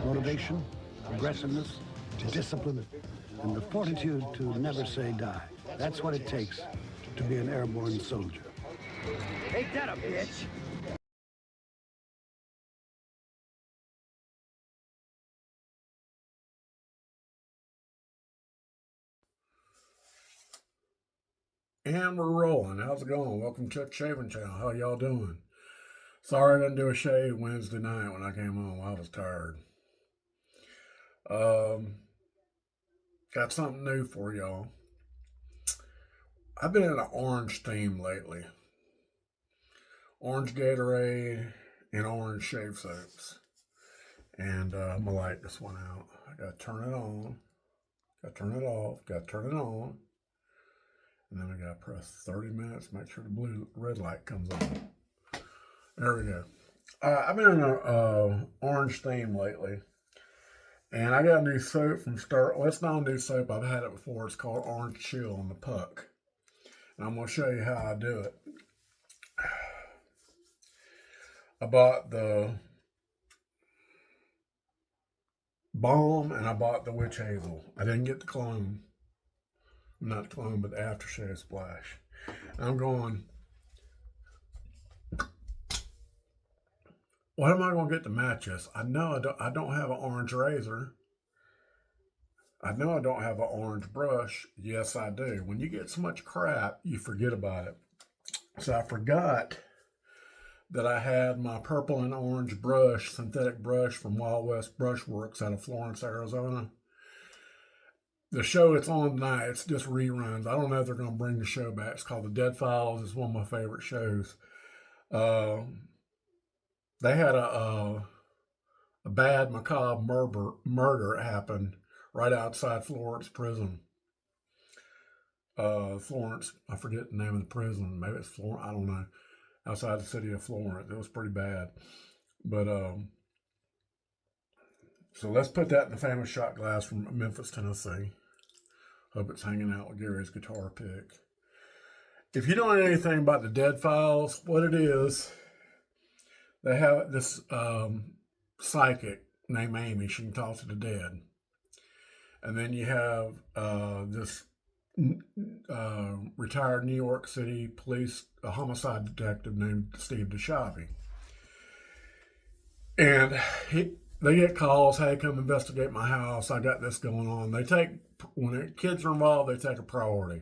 motivation, aggressiveness, discipline, and the fortitude to never say die. That's what it takes to be an airborne soldier. Ain't that a bitch? And we're rolling. How's it going? Welcome to Chuck Shaving Channel. How y'all doing? Sorry I didn't do a shave Wednesday night when I came home. I was tired. Got something new for y'all. I've been in an orange theme lately. Orange Gatorade and orange shave soaps. And I'm going to light this one out. I got to turn it on. Got to turn it off. Got to turn it on. And then we got to press 30 minutes. Make sure the red light comes on. There we go. I've been in an orange theme lately. And I got a new soap from Stirling. Well, it's not a new soap. I've had it before. It's called Orange Chill on the Puck. And I'm going to show you how I do it. I bought the balm and I bought the witch hazel. I didn't get the cologne. Not the cologne, but the aftershave splash. And I'm going, what am I going to get to match this? I know I don't have an orange razor. I know I don't have an orange brush. Yes, I do. When you get so much crap, you forget about it. So I forgot that I had my purple and orange brush, synthetic brush from Wild West Brush Works out of Florence, Arizona. The show it's on tonight, it's just reruns. I don't know if they're going to bring the show back. It's called The Dead Files. It's one of my favorite shows. They had a bad, macabre murder happen right outside Florence prison. Florence, I forget the name of the prison. Maybe it's Florence, I don't know. Outside the city of Florence. It was pretty bad. But, so let's put that in the famous shot glass from Memphis, Tennessee. Hope it's hanging out with Gary's guitar pick. If you don't know anything about the Dead Files, what it is, they have this psychic named Amy. She can talk to the dead. And then you have this retired New York City police homicide detective named Steve DeShavi. And they get calls, hey, come investigate my house. I got this going on. When kids are involved, they take a priority.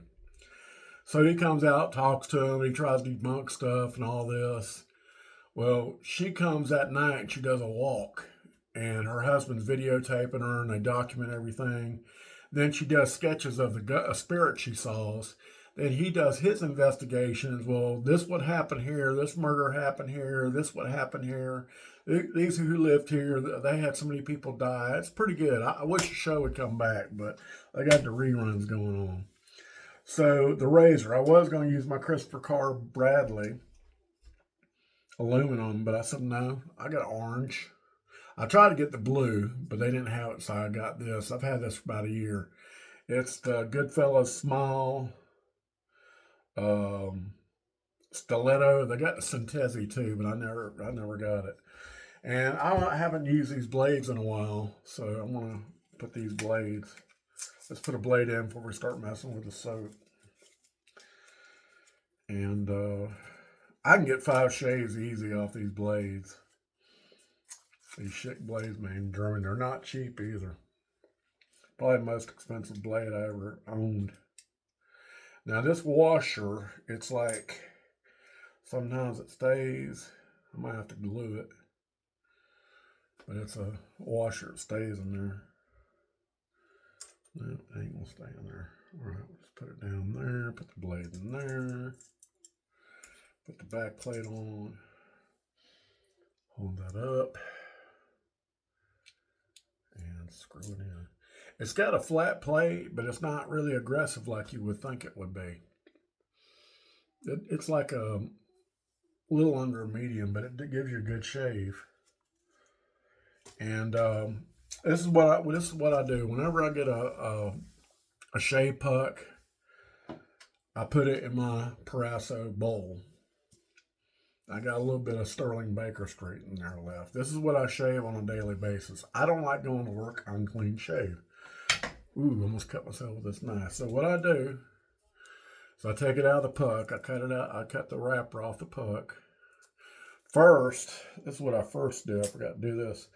So he comes out, talks to them, he tries to debunk stuff and all this. Well, she comes that night and she does a walk. And her husband's videotaping her and they document everything. Then she does sketches of the spirit she saw. Then he does his investigations. Well, this would happen here. This murder happened here. This would happen here. These who lived here, they had so many people die. It's pretty good. I wish the show would come back, but they got the reruns going on. So the razor, I was going to use my Christopher Carr Bradley aluminum, but I said no, I got orange. I tried to get the blue, but they didn't have it, so I got this. I've had this for about a year. It's the Goodfellas Small Stiletto. They got the Syntesi too, but I never got it. And I haven't used these blades in a while, so I'm gonna put these blades. Let's put a blade in before we start messing with the soap. And I can get 5 shaves easy off these blades. These Schick blades, man, German. They're not cheap either. Probably the most expensive blade I ever owned. Now this washer, it's like, sometimes it stays. I might have to glue it. But it's a washer, it stays in there. No, it ain't gonna stay in there. All right, let's put it down there, put the blade in there. Put the back plate on. Hold that up. And screw it in. It's got a flat plate, but it's not really aggressive like you would think it would be. It's like a little under a medium, but it gives you a good shave. And this is what I do. Whenever I get a shave puck, I put it in my Parasso bowl. I got a little bit of Sterling Baker Street in there left. This is what I shave on a daily basis. I don't like going to work unclean shave. Ooh, almost cut myself with this knife. So what I do is I take it out of the puck. I cut it out. I cut the wrapper off the puck. First, this is what I first do. I forgot to do this.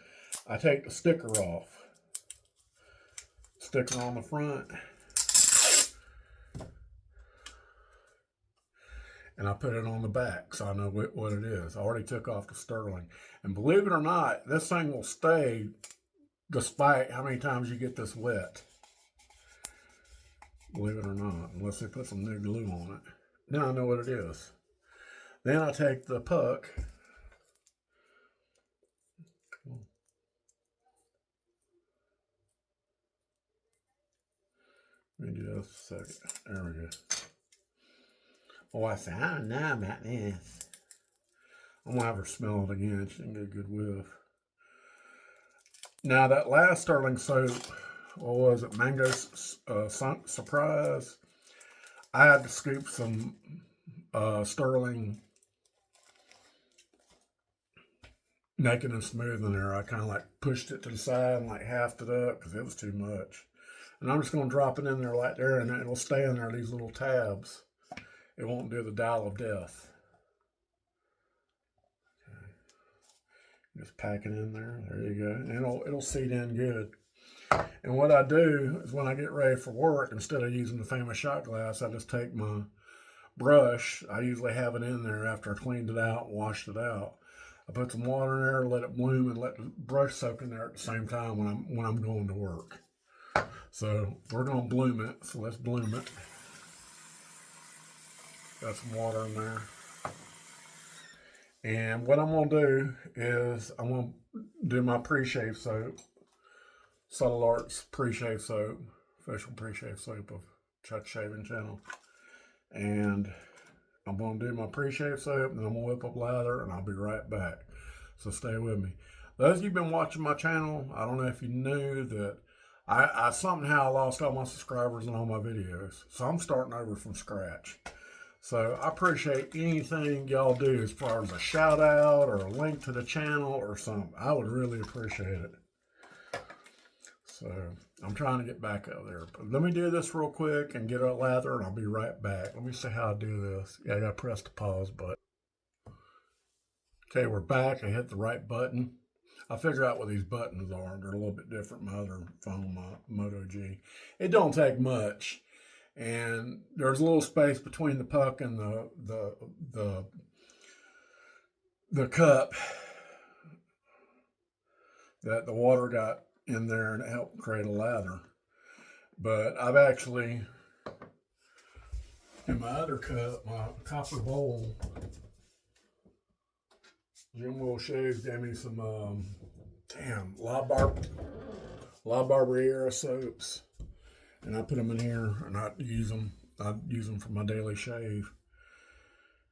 I take the sticker off. Sticker on the front. And I put it on the back so I know what it is. I already took off the Sterling. And believe it or not, this thing will stay despite how many times you get this wet. Believe it or not, unless they put some new glue on it. Now I know what it is. Then I take the puck. Let me do this a second. There we go. Oh, I say, I don't know about this. I'm going to have her smell it again. She can get a good whiff. Now, that last Sterling soap, what was it? Mango Surprise. I had to scoop some Sterling Naked and Smooth in there. I kind of like pushed it to the side and like halved it up because it was too much. And I'm just going to drop it in there like there, and it'll stay in there, these little tabs. It won't do the dial of death. Okay. Just pack it in there. There you go. And it'll seat in good. And what I do is when I get ready for work, instead of using the famous shot glass, I just take my brush. I usually have it in there after I cleaned it out and washed it out. I put some water in there, let it bloom, and let the brush soak in there at the same time when I'm going to work. So we're going to bloom it. So let's bloom it. Got some water in there. And what I'm going to do is I'm going to do my pre-shave soap. Subtle Arts pre-shave soap. Official pre-shave soap of Chuck's Shaving Channel. And I'm going to do my pre-shave soap, and then I'm going to whip up lather, and I'll be right back. So stay with me. Those of you who've been watching my channel, I don't know if you knew that I somehow lost all my subscribers and all my videos. So I'm starting over from scratch. So I appreciate anything y'all do as far as a shout out or a link to the channel or something. I would really appreciate it. So I'm trying to get back up there. But let me do this real quick and get a lather, and I'll be right back. Let me see how I do this. Yeah, I got to press the pause button. Okay, we're back. I hit the right button. I figure out what these buttons are. They're a little bit different from my other phone, my Moto G. It don't take much. And there's a little space between the puck and the cup that the water got in there, and it helped create a lather. But I've actually, in my other cup, my copper bowl, Jim Will Shave gave me some La Barbera soaps, and I put them in here, and I use them for my daily shave.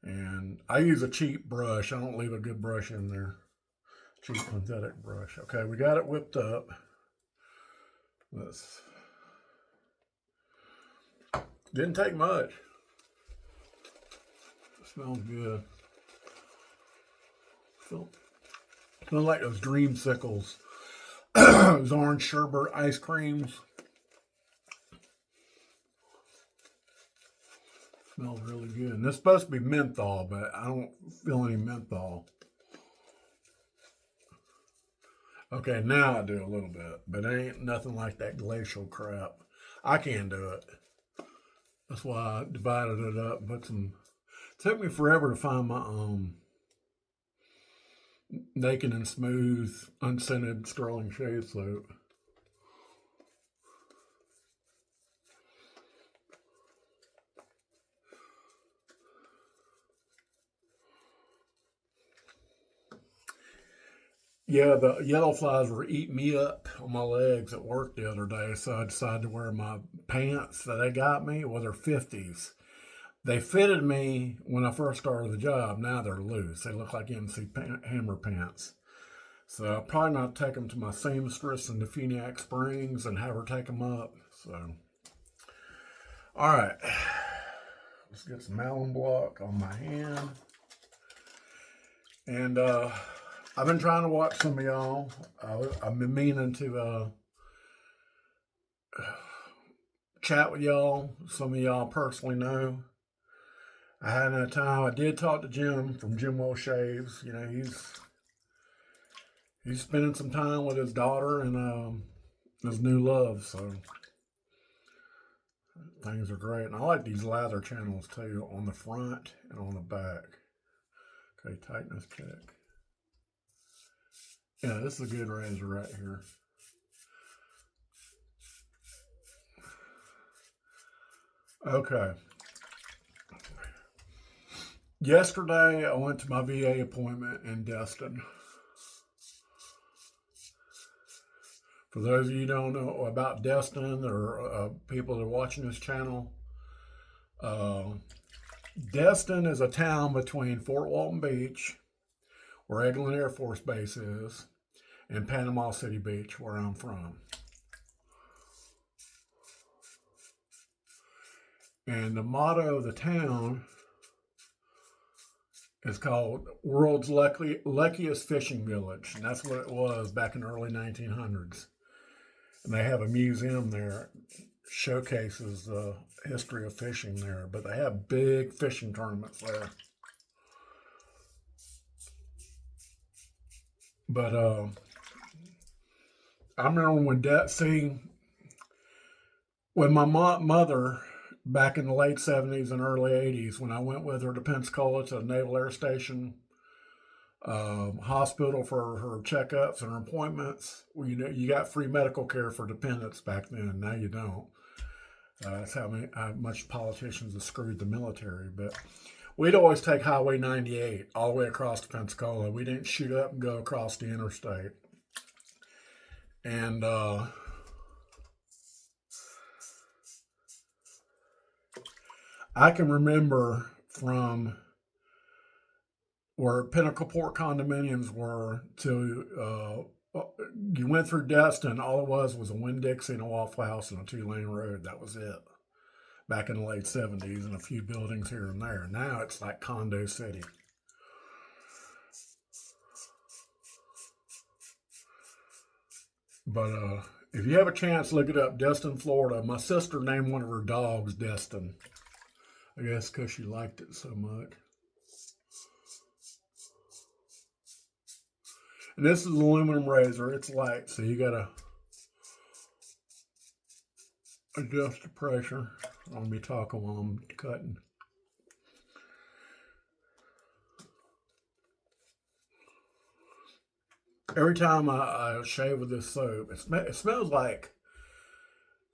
And I use a cheap brush. I don't leave a good brush in there. Cheap synthetic brush. Okay, we got it whipped up. Didn't take much. It smells good. Smells like those dreamsicles. Those orange sherbet ice creams. Smells really good. And this is supposed to be menthol, but I don't feel any menthol. Okay, now I do a little bit, but it ain't nothing like that glacial crap. I can't do it. That's why I divided it up and put some. It took me forever to find my Naked and Smooth unscented Sterling shave soap. Yeah, the yellow flies were eating me up on my legs at work the other day, so I decided to wear my pants that they got me. Well, they're 50s. They fitted me when I first started the job. Now they're loose. They look like MC Hammer pants. So I'll probably not take them to my seamstress in Defeniac Springs and have her take them up. So, all right. Let's get some Allen block on my hand. And I've been trying to watch some of y'all. I've been meaning to chat with y'all. Some of y'all personally know. I hadn't had time. I did talk to Jim from Jim Will Shaves. You know, he's spending some time with his daughter and his new love. So things are great. And I like these lather channels too, on the front and on the back. Okay, tightness check. Yeah, this is a good razor right here. Okay. Yesterday, I went to my VA appointment in Destin. For those of you who don't know about Destin or people that are watching this channel, Destin is a town between Fort Walton Beach, where Eglin Air Force Base is, and Panama City Beach, where I'm from. And the motto of the town is called World's Luckiest Fishing Village. And that's what it was back in the early 1900s. And they have a museum there, showcases the history of fishing there. But they have big fishing tournaments there. But I remember when my mother, back in the late 70s and early 80s, when I went with her to Pensacola to the Naval Air Station hospital for her checkups and her appointments. Well, you know, you got free medical care for dependents back then. Now you don't. That's how much politicians have screwed the military. But we'd always take Highway 98 all the way across to Pensacola. We didn't shoot up and go across the interstate. And I can remember from where Pinnacle Port condominiums were to you went through Destin. All it was a Winn-Dixie and a Waffle House and a 2-lane road. That was it. Back in the late 70s, and a few buildings here and there. Now it's like Condo City. But if you have a chance, look it up. Destin, Florida. My sister named one of her dogs Destin. I guess because she liked it so much. And this is an aluminum razor. It's light, so you gotta adjust the pressure. I'm gonna be talking while I'm cutting. Every time I shave with this soap, it smells like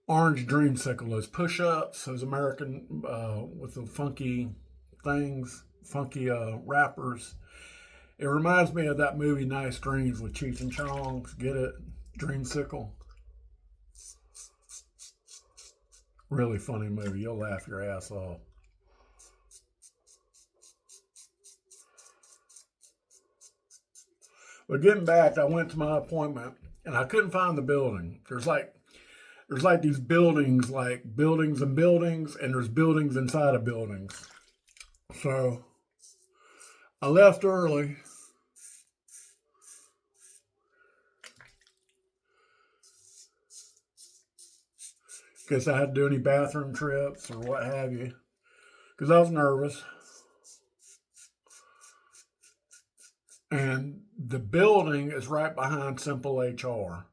orange dreamsicle. Those push-ups, those American with the funky things, funky wrappers. It reminds me of that movie Nice Dreams with Cheech and Chong. Get it? Dreamsicle. Really funny movie. You'll laugh your ass off. But getting back, I went to my appointment and I couldn't find the building. There's like these buildings, like buildings and buildings, and there's buildings inside of buildings. So I left early. Guess I had to do any bathroom trips or what have you, because I was nervous. And the building is right behind Simple HR.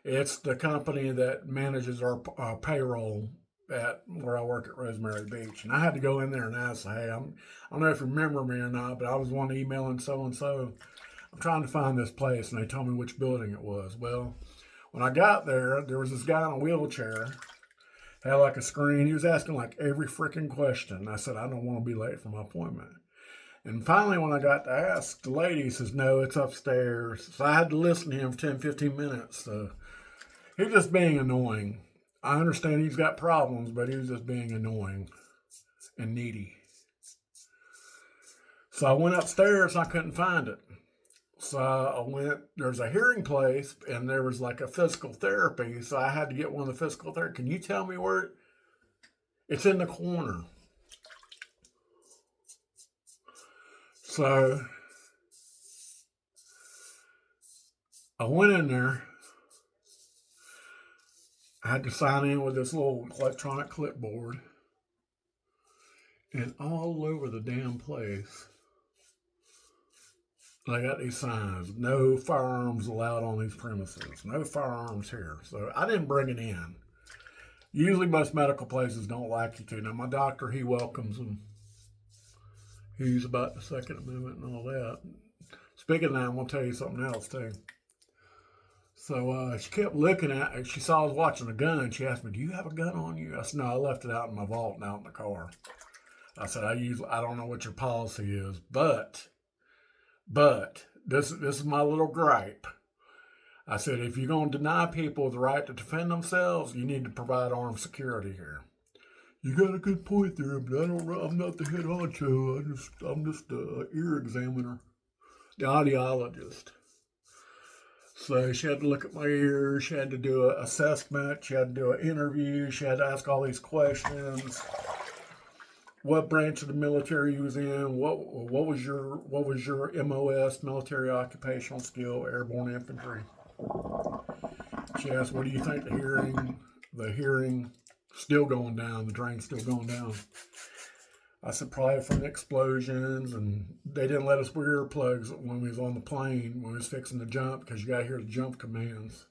It's the company that manages our payroll at where I work at Rosemary Beach. And I had to go in there and ask, hey, I don't know if you remember me or not, but I was one emailing so-and-so. I'm trying to find this place. And they told me which building it was. Well, when I got there, there was this guy in a wheelchair, had like a screen. He was asking like every freaking question. I said, I don't want to be late for my appointment. And finally, when I got to ask, the lady says, no, it's upstairs. So I had to listen to him for 10, 15 minutes. So he was just being annoying. I understand he's got problems, but he was just being annoying and needy. So I went upstairs and I couldn't find it. So I went, there's a hearing place and there was like a physical therapy. So I had to get one of the physical therapy. Can you tell me where it's in the corner? So I went in there. I had to sign in with this little electronic clipboard. And all over the damn place, they got these signs: no firearms allowed on these premises, no firearms here. So I didn't bring it in. Usually most medical places don't like you to. Now my doctor, he welcomes them. He's about the Second Amendment and all that. Speaking of that, I'm going to tell you something else too. So she kept looking at it. She saw I was watching a gun. She asked me, "Do you have a gun on you?" I said, "No, I left it out in my vault and out in the car." I said, I don't know what your policy is, but this is my little gripe. I said, if you're going to deny people the right to defend themselves, you need to provide armed security here. You got a good point there, but I'm not the head honcho. I'm just a ear examiner, the audiologist. So she had to look at my ears. She had to do an assessment. She had to do an interview. She had to ask all these questions. What branch of the military you was in? What was your MOS, military occupational skill, airborne infantry? She asked, "What do you think the hearing still going down, the drain's still going down?" I said, "Probably from explosions," and they didn't let us wear earplugs when we was on the plane when we was fixing to jump because you got to hear the jump commands.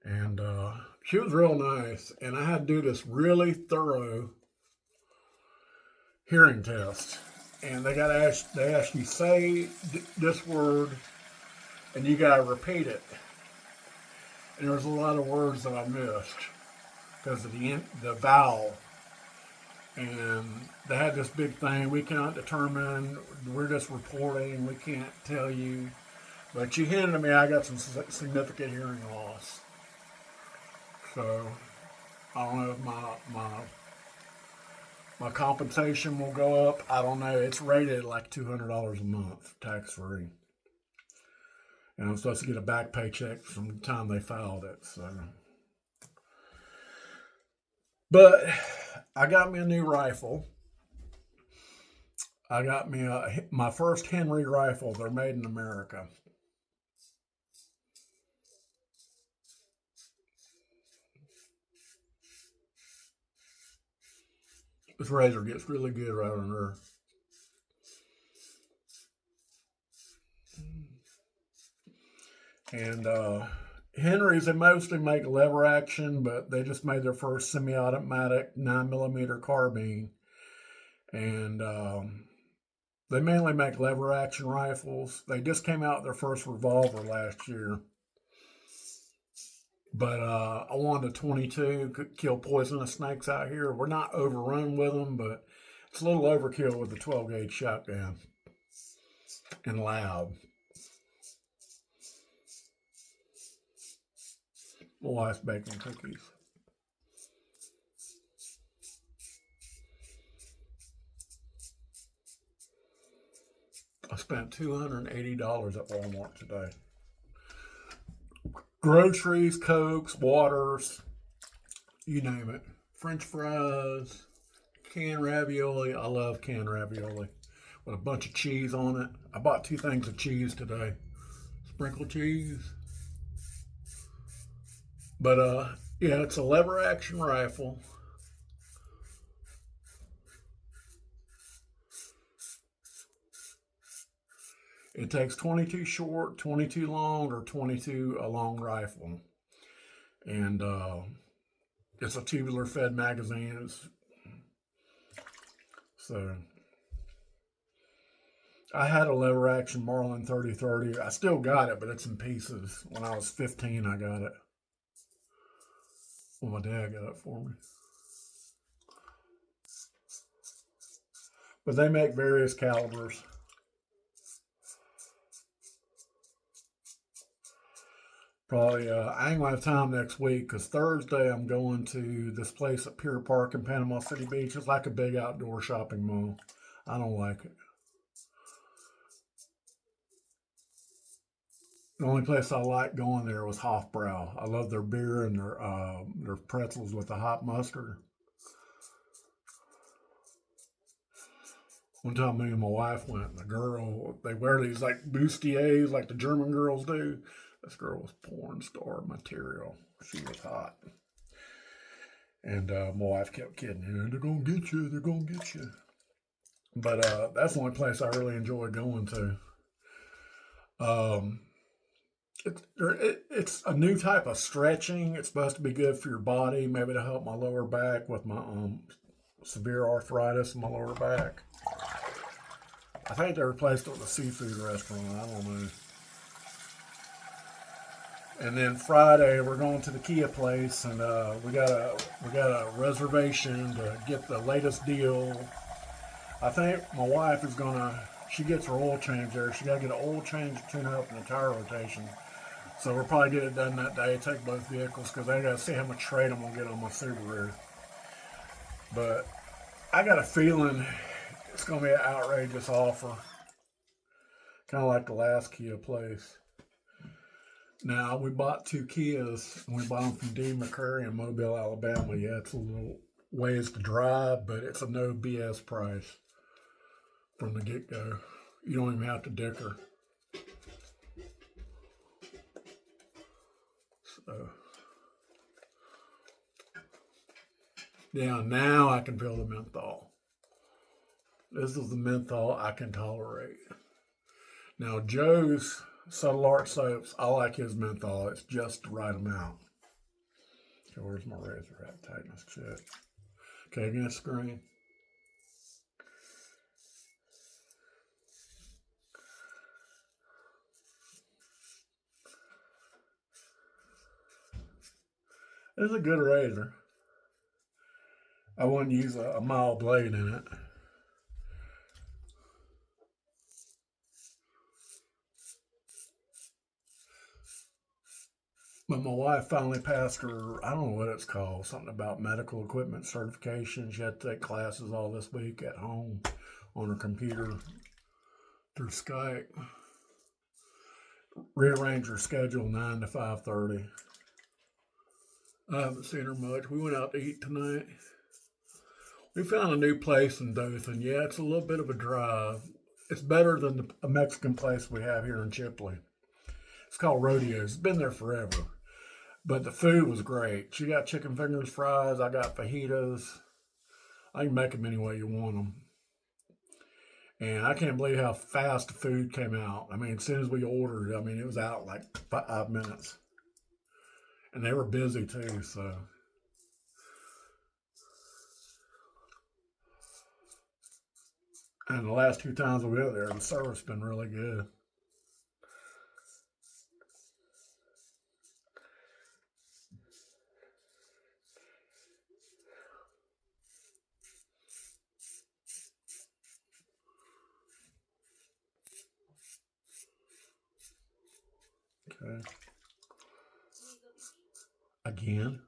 And she was real nice, and I had to do this really thorough hearing test, and they ask you say this word, and you got to repeat it. And there's a lot of words that I missed because of the vowel. And they had this big thing: we cannot determine. We're just reporting. We can't tell you. But she hinted to me I got some significant hearing loss. So I don't know if my compensation will go up. I don't know. It's rated like $200 a month, tax free. And I'm supposed to get a back paycheck from the time they filed it. So, but I got me a new rifle. I got me my first Henry rifle. They're made in America. This razor gets really good right on there. And Henry's, they mostly make lever action, but they just made their first semi-automatic 9mm carbine. And they mainly make lever action rifles. They just came out with their first revolver last year. But I wanted a 22, could kill poisonous snakes out here. We're not overrun with them, but it's a little overkill with the 12 gauge shotgun and loud. My wife's baking cookies. I spent $280 at Walmart today. Groceries, Cokes, waters, you name it. French fries, canned ravioli. I love canned ravioli with a bunch of cheese on it. I bought 2 things of cheese today. Sprinkled cheese. But yeah, it's a lever action rifle. It takes 22 short, 22 long, or 22 a long rifle. And it's a tubular fed magazine. So I had a lever action Marlin 3030. I still got it, but it's in pieces. When I was 15, I got it. Well, my dad got it for me. But they make various calibers. Probably, I ain't gonna have time next week because Thursday I'm going to this place at Pier Park in Panama City Beach. It's like a big outdoor shopping mall. I don't like it. The only place I liked going there was Hofbrau. I love their beer and their pretzels with the hot mustard. One time me and my wife went, and they wear these like bustiers like the German girls do. This girl was porn star material. She was hot. And my wife kept kidding, they're going to get you, they're going to get you. But that's the only place I really enjoy going to. It's a new type of stretching. It's supposed to be good for your body, maybe to help my lower back with my severe arthritis in my lower back. I think they replaced it with a seafood restaurant. I don't know. And then Friday we're going to the Kia place, and we got a reservation to get the latest deal. I think my wife is gonna. She gets her oil change there. She got to get an oil change, tune up, and a tire rotation. So we'll probably get it done that day. Take both vehicles because I got to see how much trade I'm gonna get on my Subaru. But I got a feeling it's gonna be an outrageous offer, kind of like the last Kia place. Now, we bought 2 Kias, and we bought them from D. McCurry in Mobile, Alabama. Yeah, it's a little ways to drive, but it's a no BS price from the get-go. You don't even have to dicker. So, yeah, now I can feel the menthol. This is the menthol I can tolerate. Now, Joe's Subtle Art Soaps, I like his menthol. It's just the right amount. Okay, where's my razor at? Tightness check. Okay, against screen. It's a good razor. I wouldn't use a mild blade in it. But my wife finally passed her, I don't know what it's called, something about medical equipment certification. She had to take classes all this week at home on her computer through Skype. Rearrange her schedule 9 to 5:30. I haven't seen her much. We went out to eat tonight. We found a new place in Dothan. Yeah, it's a little bit of a drive. It's better than a Mexican place we have here in Chipley. It's called Rodeos. It's been there forever. But the food was great. She got chicken fingers, fries. I got fajitas. I can make them any way you want them. And I can't believe how fast the food came out. I mean, as soon as we ordered, I mean, it was out like 5 minutes. And they were busy too, so. And the last 2 times we were there, the service has been really good. Okay. Again.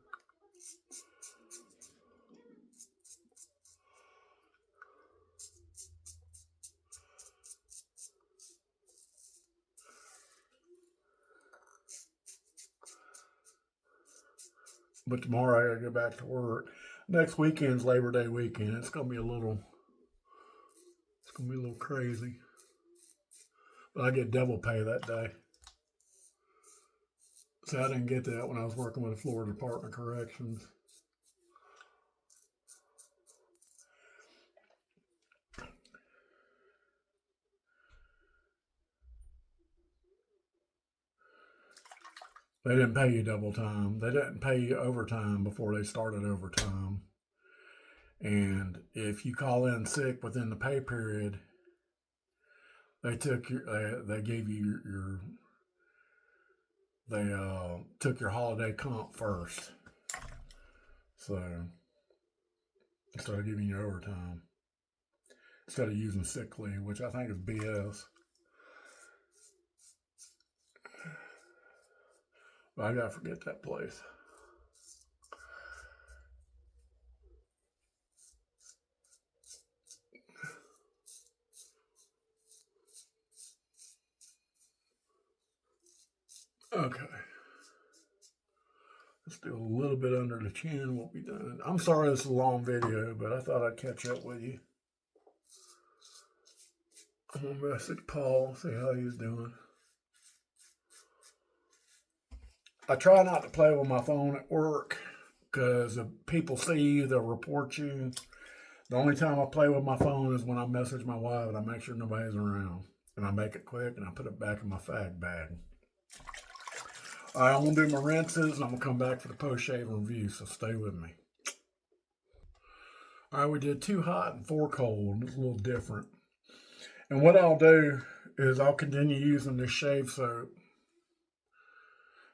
But tomorrow I gotta go back to work. Next weekend's Labor Day weekend. It's gonna be a little crazy. But I get double pay that day. So I didn't get that when I was working with the Florida Department of Corrections. They didn't pay you double time. They didn't pay you overtime before they started overtime. And if you call in sick within the pay period, they took they gave you they took your holiday comp first. So instead of giving you overtime, instead of using sick leave, which I think is BS. But I gotta forget that place. Okay. Let's do a little bit under the chin. Won't be done. I'm sorry this is a long video, but I thought I'd catch up with you. I'm gonna message Paul, see how he's doing. I try not to play with my phone at work because if people see you, they'll report you. The only time I play with my phone is when I message my wife and I make sure nobody's around. And I make it quick and I put it back in my fag bag. All right, I'm going to do my rinses and I'm going to come back for the post-shave review, so stay with me. All right, we did 2 hot and 4 cold. It's a little different. And what I'll do is I'll continue using this shave soap.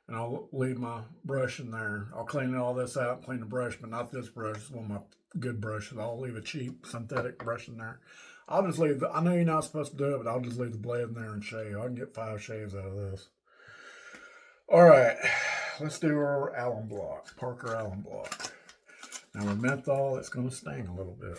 And I'll leave my brush in there. I'll clean all this out and clean the brush, but not this brush. It's one of my good brushes. I'll leave a cheap synthetic brush in there. I'll just leave I know you're not supposed to do it, but I'll just leave the blade in there and shave. I can get 5 shaves out of this. All right, let's do our alum block, Parker alum block. Now with menthol, it's going to sting a little bit.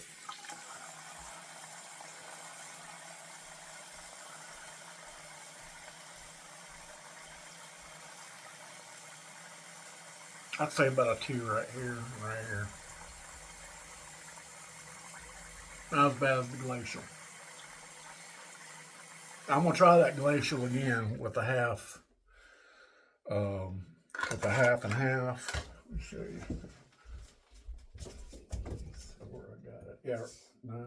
I'd say about a 2 right here, right here. Not as bad as the glacial. I'm gonna try that glacial again with a half, and half. Let me show you. Where I got it? Yeah, no,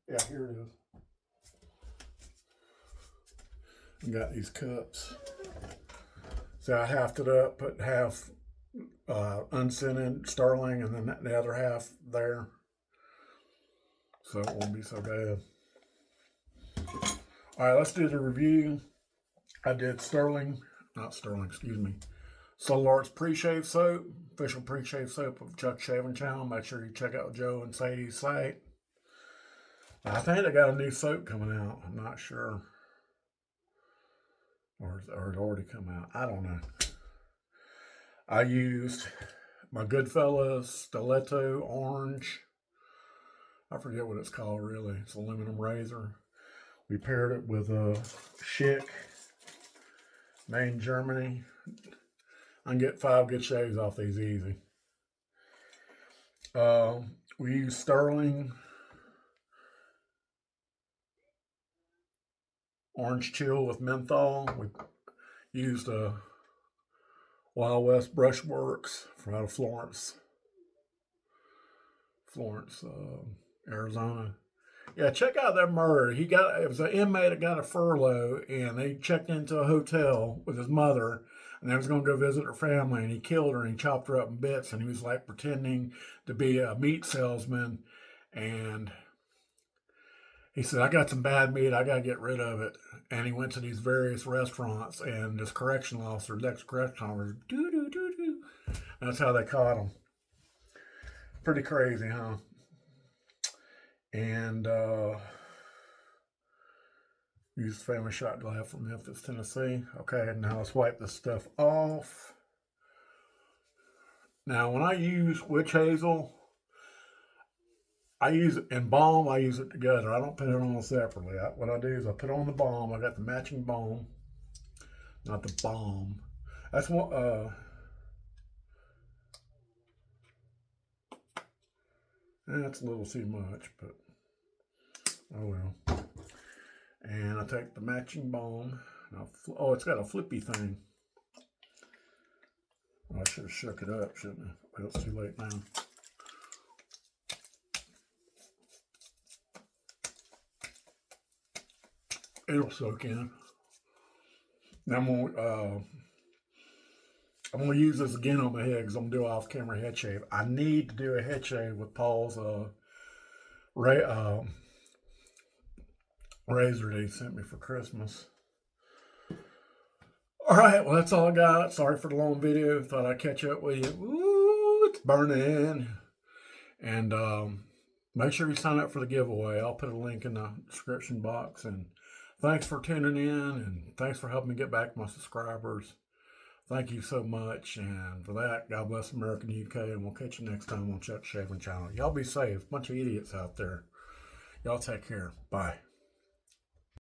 yeah, here it is. I got these cups. So I halved it up, put half unscented Stirling, and then the other half there, so it won't be so bad. All right, let's do the review. I did Soul Arts pre-shave soap, official pre-shave soap of Chuck Shaving Channel. Make sure you check out Joe and Sadie's site. I think they got a new soap coming out. I'm not sure, or it already come out. I don't know. I used my Goodfellas Stiletto Orange. I forget what it's called really. It's an aluminum razor. We paired it with a Schick, made in Germany. I can get 5 good shaves off these easy. We used Stirling Orange Chill with menthol. We used a Wild West Brushworks from out of Florence, Arizona. Yeah, check out that murder. It was an inmate that got a furlough, and they checked into a hotel with his mother, and they was going to go visit her family, and he killed her, and he chopped her up in bits, and he was like pretending to be a meat salesman, and he said, I got some bad meat, I got to get rid of it. And he went to these various restaurants, and this correctional officer, next correctional officer, do. That's how they caught him. Pretty crazy, huh? And used family shot glass from Memphis, Tennessee. Okay, now let's wipe this stuff off. Now, when I use witch hazel, I use it in balm, I use it together. I don't put it on separately. What I do is I put on the balm. I got the matching balm, not the balm. That's what, that's a little too much, but oh well. And I take the matching balm. Oh, it's got a flippy thing. I should have shook it up, shouldn't I? Well, it's too late now. It'll soak in. Now I'm gonna use this again on my head because I'm gonna do an off-camera head shave. I need to do a head shave with Paul's razor that he sent me for Christmas. All right, well that's all I got. Sorry for the long video. Thought I'd catch up with you. Ooh, it's burning. And make sure you sign up for the giveaway. I'll put a link in the description box. And thanks for tuning in, and thanks for helping me get back my subscribers. Thank you so much, and for that, God bless America and UK, and we'll catch you next time on Chuck Shaving Channel. Y'all be safe. Bunch of idiots out there. Y'all take care. Bye.